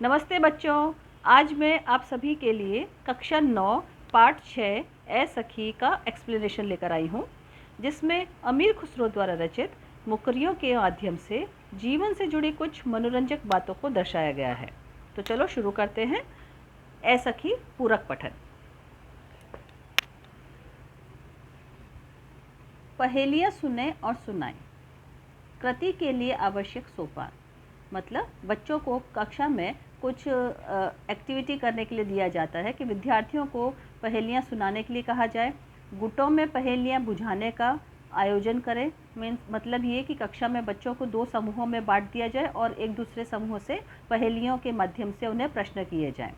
नमस्ते बच्चों। आज मैं आप सभी के लिए कक्षा 9 पाठ 6 ए सखी का एक्सप्लेनेशन लेकर आई हूँ, जिसमें अमीर खुसरो द्वारा रचित मुकरियों के माध्यम से जीवन से जुड़ी कुछ मनोरंजक बातों को दर्शाया गया है। तो चलो शुरू करते हैं। ए सखी पूरक पठन। पहेलियाँ सुने और सुनाएं। कृति के लिए आवश्यक सोपान, मतलब बच्चों को कक्षा में कुछ एक्टिविटी करने के लिए दिया जाता है कि विद्यार्थियों को पहेलियाँ सुनाने के लिए कहा जाए। गुटों में पहेलियाँ बुझाने का आयोजन करें। मतलब ये कि कक्षा में बच्चों को 2 समूहों में बांट दिया जाए और एक दूसरे समूह से पहेलियों के माध्यम से उन्हें प्रश्न किए जाएं।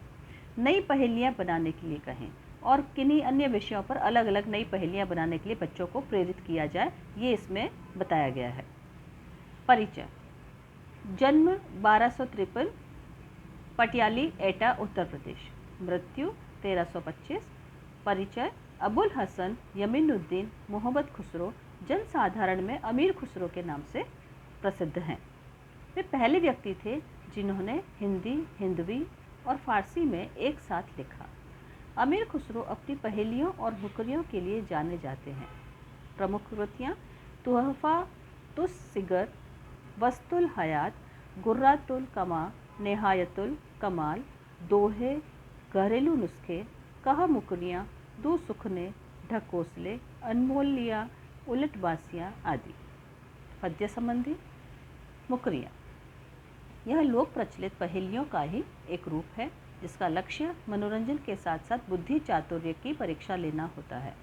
नई पहेलियाँ बनाने के लिए कहें और किन्हीं अन्य विषयों पर अलग अलग नई पहेलियाँ बनाने के लिए बच्चों को प्रेरित किया जाए, ये इसमें बताया गया है। परिचय। जन्म 1253, पटियाली, एटा, उत्तर प्रदेश। मृत्यु 1325। परिचय। अबुल हसन यमीनुद्दीन मोहम्मद खुसरो जनसाधारण में अमीर खुसरो के नाम से प्रसिद्ध हैं। वे पहले व्यक्ति थे जिन्होंने हिंदी, हिंदवी और फारसी में एक साथ लिखा। अमीर खुसरो अपनी पहेलियों और मुकरियों के लिए जाने जाते हैं। प्रमुख कृतियाँ तुहफ़ा तुस सिगर, वस्तुल हयात, गुर्रातुल कमा, नेहायतुल कमाल, दोहे, घरेलू नुस्खे, कहा मुकरियाँ, दो सुखने, ढकोसले, अनमोलियाँ, उलटबासियाँ आदि। पद्य संबंधी मुकरियाँ। यह लोक प्रचलित पहेलियों का ही एक रूप है जिसका लक्ष्य मनोरंजन के साथ साथ बुद्धि चातुर्य की परीक्षा लेना होता है।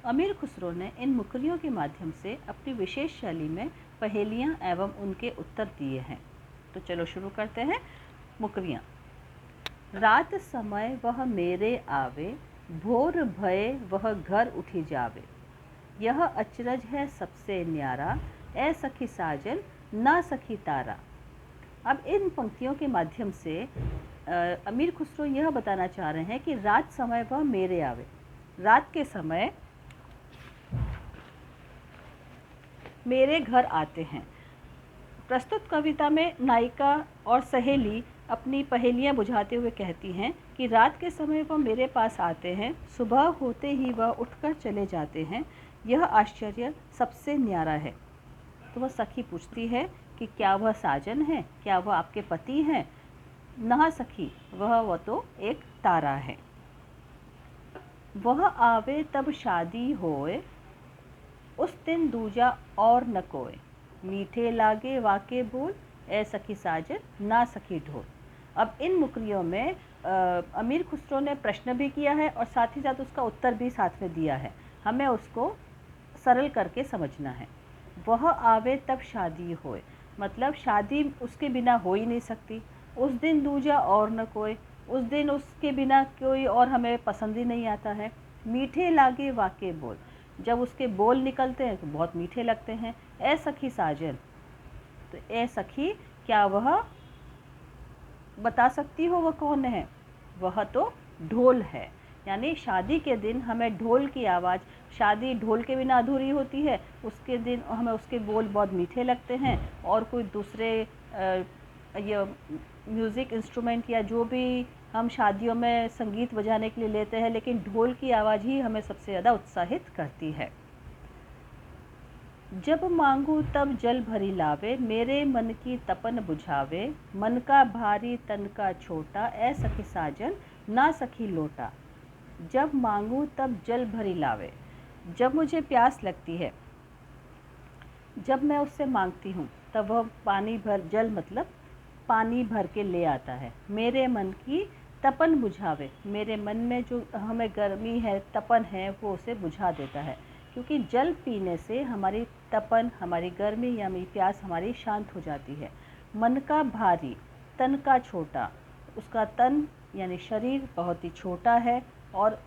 अमीर खुसरो ने इन मुकरियों के माध्यम से अपनी विशेष शैली में पहेलियाँ एवं उनके उत्तर दिए हैं। तो चलो शुरू करते हैं। मुकरियाँ। रात समय वह मेरे आवे, भोर भये वह घर उठी जावे। यह अचरज है सबसे न्यारा, ए सखी साजन ना सखी तारा। अब इन पंक्तियों के माध्यम से अमीर खुसरो यह बताना चाह रहे हैं कि रात समय वह मेरे आवे, रात के समय मेरे घर आते हैं। प्रस्तुत कविता में नायिका और सहेली अपनी पहेलियाँ बुझाते हुए कहती हैं कि रात के समय वह मेरे पास आते हैं, सुबह होते ही वह उठकर चले जाते हैं। यह आश्चर्य सबसे न्यारा है। तो वह सखी पूछती है कि क्या वह साजन है, क्या वह आपके पति हैं? ना सखी, वह तो एक तारा है। वह आवे तब शादी होए, उस दिन दूजा और न कोय। मीठे लागे वाके बोल, ए सखी साजन ना सखी ढोल। अब इन मुकरियों में अमीर खुसरो ने प्रश्न भी किया है और साथ ही साथ उसका उत्तर भी साथ में दिया है। हमें उसको सरल करके समझना है। वह आवे तब शादी होए, मतलब शादी उसके बिना हो ही नहीं सकती। उस दिन दूजा और न कोई, उस दिन उसके बिना कोई और हमें पसंद ही नहीं आता है। मीठे लागे वाके बोल, जब उसके बोल निकलते हैं तो बहुत मीठे लगते हैं। ए सखी साजन, तो ए सखी, क्या वह बता सकती हो वह कौन है? वह तो ढोल है। यानी शादी के दिन हमें ढोल की आवाज़, शादी ढोल के बिना अधूरी होती है, उसके दिन हमें उसके बोल बहुत मीठे लगते हैं। और कोई दूसरे ये म्यूज़िक इंस्ट्रूमेंट या जो भी हम शादियों में संगीत बजाने के लिए लेते हैं, लेकिन ढोल की आवाज़ ही हमें सबसे ज़्यादा उत्साहित करती है। जब मांगू तब जल भरी लावे, मेरे मन की तपन बुझावे। मन का भारी तन का छोटा, ए सखी साजन ना सखी लोटा। जब मांगू तब जल भरी लावे, जब मुझे प्यास लगती है, जब मैं उससे मांगती हूँ तब वह पानी भर, जल मतलब पानी भर के ले आता है। मेरे मन की तपन बुझावे, मेरे मन में जो हमें गर्मी है, तपन है, वो उसे बुझा देता है। क्योंकि जल पीने से हमारी तपन, हमारी गर्मी या हमारी प्यास हमारी शांत हो जाती है। मन का भारी, तन का छोटा, उसका तन यानी शरीर बहुत ही छोटा है और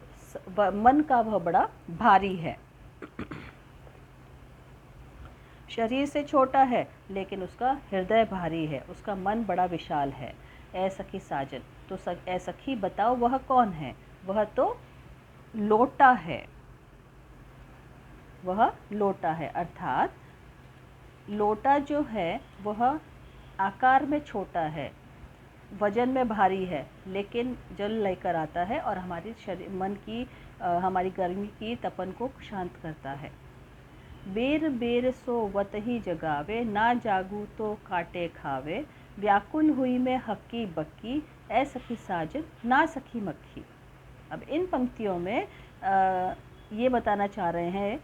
मन का वह बड़ा भारी है। शरीर से छोटा है लेकिन उसका हृदय भारी है, उसका मन बड़ा विशाल है। ए सखी साजन, तो ए सखी बताओ वह कौन है? वह तो लोटा है। वह लोटा है, अर्थात लोटा जो है वह आकार में छोटा है, वजन में भारी है, लेकिन जल लेकर आता है और हमारी शरीर मन की हमारी गर्मी की तपन को शांत करता है। बेर बेर सोवत ही जगावे, ना जागू तो काटे खावे, व्याकुल हुई मैं हक्की बक्की, ऐ सखी साजन ना सखी मक्खी। अब इन पंक्तियों में ये बताना चाह रहे हैं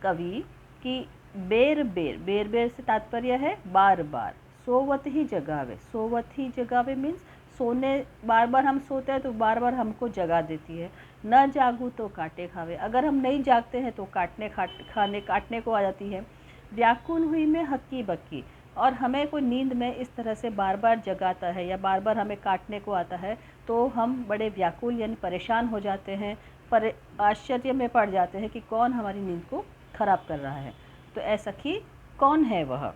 कवि कि बेर बेर, बेर बेर से तात्पर्य है बार बार, सोवत ही जगावे, सोवत ही जगावे मीन्स सोने, बार बार हम सोते हैं तो बार बार हमको जगा देती है। न जागू तो काटे खावे, अगर हम नहीं जागते हैं तो काटने को आ जाती है। व्याकुल हुई में हक्की बक्की, और हमें कोई नींद में इस तरह से बार बार जगाता है या बार बार हमें काटने को आता है तो हम बड़े व्याकुल यानी परेशान हो जाते हैं, पर आश्चर्य में पड़ जाते हैं कि कौन हमारी नींद को खराब कर रहा है। तो ऐ सखी कौन है वह,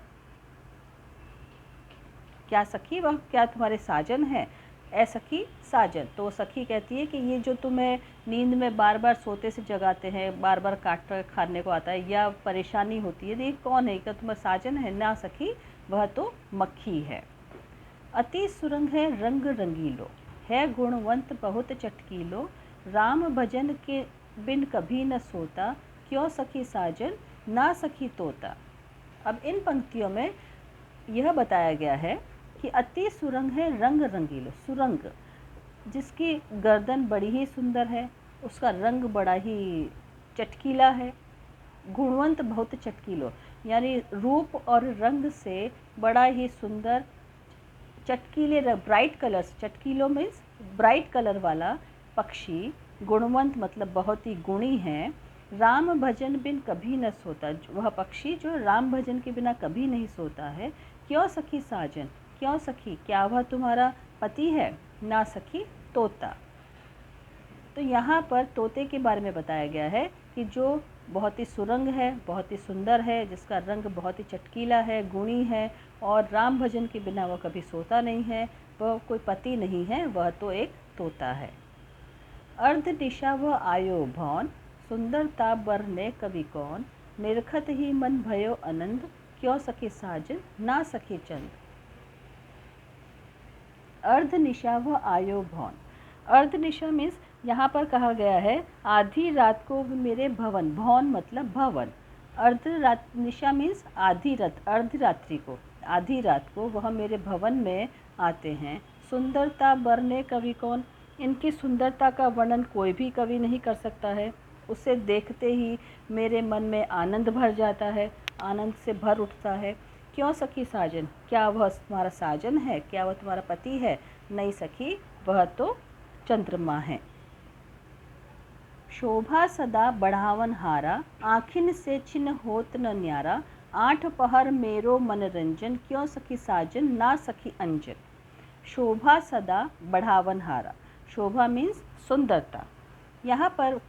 क्या सखी वह क्या तुम्हारे साजन है, ऐ सखी साजन। तो सखी कहती है कि ये जो तुम्हें नींद में बार बार सोते से जगाते हैं, बार बार काट कर खाने को आता है या परेशानी होती है, ये कौन है, क्या तुम्हारा साजन है, ना सखी वह तो मक्खी है। अति सुरंग है रंग रंगीलो, है गुणवंत बहुत चटकीलो, राम भजन के बिन कभी न सोता, क्यों सखी साजन ना सखी तोता। अब इन पंक्तियों में यह बताया गया है कि अति सुरंग है रंग रंगीलो, सुरंग जिसकी गर्दन बड़ी ही सुंदर है, उसका रंग बड़ा ही चटकीला है, गुणवंत बहुत चटकीलो यानी रूप और रंग से बड़ा ही सुंदर, चटकीले ब्राइट कलर्स, चटकीलो मीन्स ब्राइट कलर वाला पक्षी, गुणवंत मतलब बहुत ही गुणी है, राम भजन बिन कभी न सोता, वह पक्षी जो राम भजन के बिना कभी नहीं सोता है, क्यों सखी साजन, क्यों सखी क्या वह तुम्हारा पति है, ना सखी तोता। तो यहाँ पर तोते के बारे में बताया गया है कि जो बहुत ही सुरंग है, बहुत ही सुंदर है, जिसका रंग बहुत ही चटकीला है, गुणी है और राम भजन के बिना वह कभी सोता नहीं है, वह कोई पति नहीं है, वह तो एक तोता है। अर्ध दिशा वह आयो भौन, सुंदरता बरने कवि कौन, निरखत ही मन भयो आनंद, क्यों सखी साजन ना सखी चंद। अर्ध निशा व आयो भौन, अर्ध निशा मीन्स यहाँ पर कहा गया है आधी रात को मेरे भवन, भवन मतलब भवन, अर्ध रात निशा मीन्स आधी रात, अर्ध रात्रि को, आधी रात को वह मेरे भवन में आते हैं। सुंदरता बरने कवि कौन, इनकी सुंदरता का वर्णन कोई भी कवि नहीं कर सकता है, उसे देखते ही मेरे मन में आनंद भर जाता है, आनंद से भर उठता है। क्यों सखी साजन, क्या वह तुम्हारा साजन है, क्या वह तुम्हारा पति है, नहीं सखी वह तो चंद्रमा है। शोभा सदा बढ़ावन हारा, आखिन से छिन्न होत न न्यारा, आठ पहर मेरो मनोरंजन, क्यों सखी साजन ना सखी अंजन। शोभा सदा बढ़ावन हारा, शोभा मीन्स सुंदरता, यहाँ पर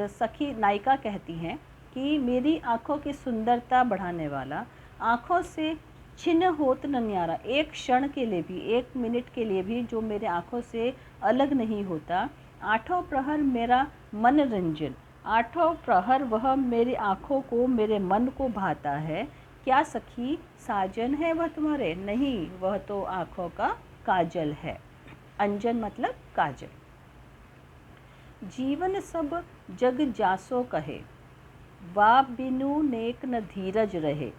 सखी नायिका कहती हैं कि मेरी आँखों की सुंदरता बढ़ाने वाला, आँखों से छिन्न होत न न्यारा, एक क्षण के लिए भी, एक मिनट के लिए भी जो मेरे आँखों से अलग नहीं होता, आठों प्रहर मेरा मनोरंजन, आठों प्रहर वह मेरी आँखों को, मेरे मन को भाता है, क्या सखी साजन है वह तुम्हारे, नहीं वह तो आँखों का काजल है, अंजन मतलब काजल। जीवन सब जग जासो कहे, वा बिनु नेक न धीरज रहे,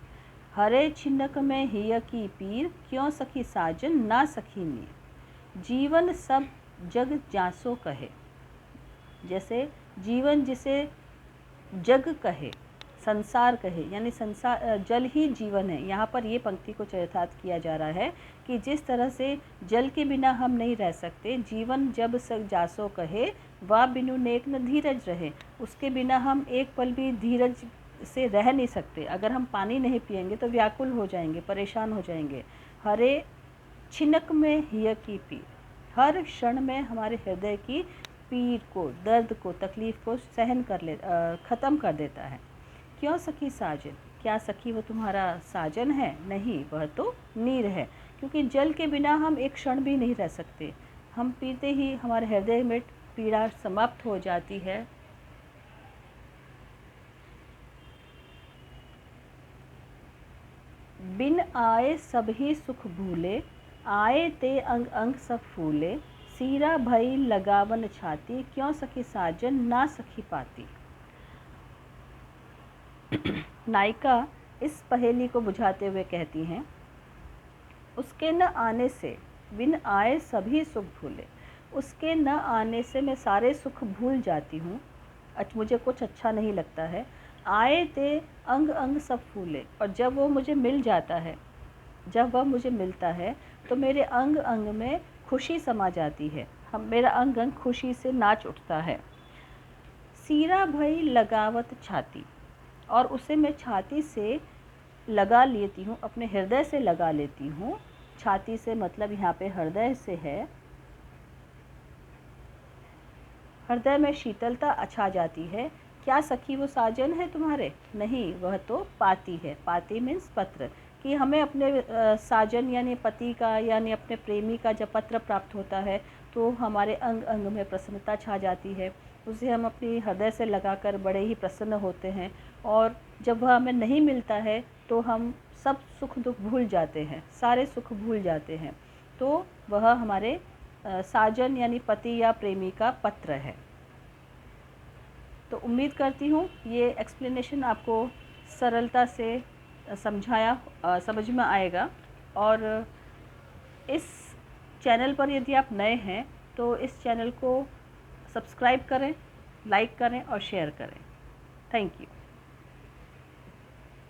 हरे छिनक में हिय की पीर, क्यों सखी साजन ना सखी नीर। जीवन सब जग जासो कहे, जैसे जीवन जिसे जग कहे, संसार कहे, यानी संसार जल ही जीवन है। यहाँ पर ये पंक्ति को चरितार्थ किया जा रहा है कि जिस तरह से जल के बिना हम नहीं रह सकते, जीवन जब सग जासो कहे, वा बिनु नेक न धीरज रहे, उसके बिना हम एक पल भी धीरज से रह नहीं सकते। अगर हम पानी नहीं पिएंगे तो व्याकुल हो जाएंगे, परेशान हो जाएंगे। हरे छिनक में हिय की पीर, हर क्षण में हमारे हृदय की पीर को, दर्द को, तकलीफ़ को सहन कर ख़त्म कर देता है। क्यों सखी साजन, क्या सखी वो तुम्हारा साजन है, नहीं वह तो नीर है, क्योंकि जल के बिना हम एक क्षण भी नहीं रह सकते। हम पीते ही हमारे हृदय में पीड़ा समाप्त हो जाती है। बिन आए सब ही सुख भूले, आए ते अंग अंग सब फूले, सीरा भई लगावन छाती, क्यों सखी साजन ना सखी पाती। नायिका इस पहेली को बुझाते हुए कहती हैं, उसके न आने से बिन आए सभी सुख भूले। उसके न आने से मैं सारे सुख भूल जाती हूँ, मुझे कुछ अच्छा नहीं लगता है। आए ते अंग अंग सब फूले, और जब वो मुझे मिल जाता है, जब वह मुझे मिलता है तो मेरे अंग अंग में खुशी समा जाती है। मेरा अंग अंग खुशी से नाच उठता है। सीरा भई लगावत छाती, और उसे मैं छाती से लगा लेती हूँ, अपने हृदय से लगा लेती हूँ। छाती से मतलब यहाँ पे हृदय से है। हृदय में शीतलता छा जाती है। क्या सखी वो साजन है तुम्हारे? नहीं, वह तो पाती है। पाती मीन्स पत्र, कि हमें अपने साजन यानी पति का यानी अपने प्रेमी का जब पत्र प्राप्त होता है तो हमारे अंग अंग में प्रसन्नता छा जाती है। उसे हम अपनी हृदय से लगाकर बड़े ही प्रसन्न होते हैं, और जब वह हमें नहीं मिलता है तो हम सब सुख दुख भूल जाते हैं, सारे सुख भूल जाते हैं। तो वह हमारे साजन यानी पति या प्रेमी का पत्र है। तो उम्मीद करती हूँ ये एक्सप्लेनेशन आपको सरलता से समझ में आएगा। और इस चैनल पर यदि आप नए हैं तो इस चैनल को सब्सक्राइब करें, लाइक करें और शेयर करें। Thank you.